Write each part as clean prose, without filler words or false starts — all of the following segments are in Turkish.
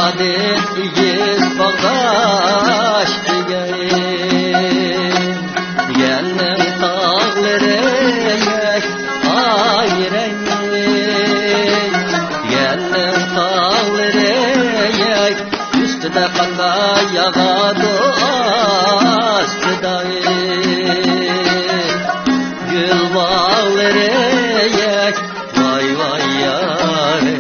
iyiz bağdaş diyen Gelin tağları yek ayreyin Gelin tağları yek Üstüde kanla yağadı astıdayın Gül bağları yek vay vay yâre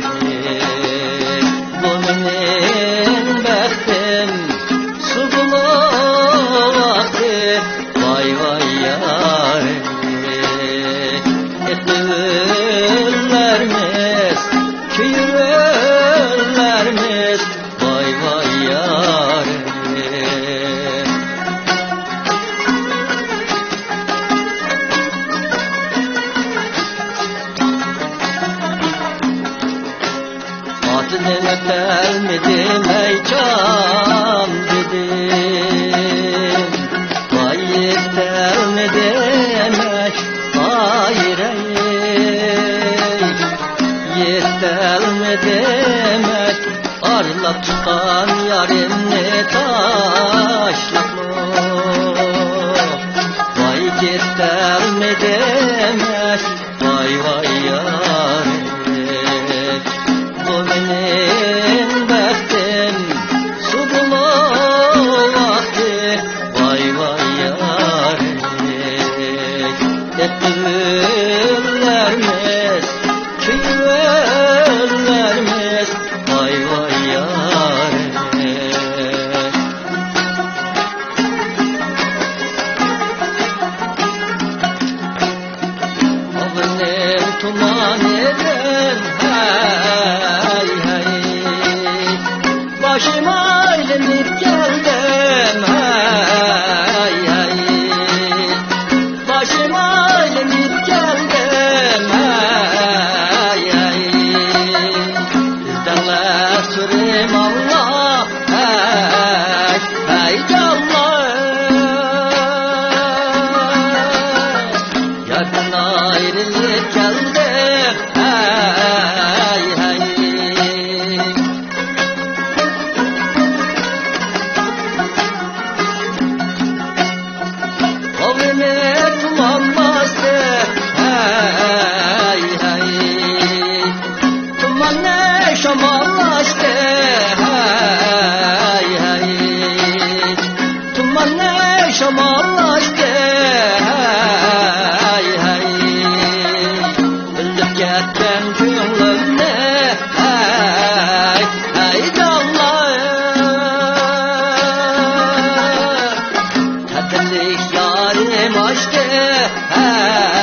Gelmedim ey can dedim Vay yetermedim ey hayır ey Yetermedim ey arlap çıkan yarimni taşlaklı Vay yetermedim ey vay vay yarim Ettilerimiz, köylerimiz, vay vay yâre Avnem tuman eder, hey hey Başıma eğlenip geldim, hey hey Başıma eğlenip geldim, hey hey İzdenler sürüm Allah, hey hey canlar Yardan ayrılıp geldim, hey hey Avime tuman bastı, hey hey Tuman ne şamallaştı, hey hey Tuman ne şamallaştı, hey hey Öldük ketken gönlümde, hey hey canlar Tedlik yarim açtı, hey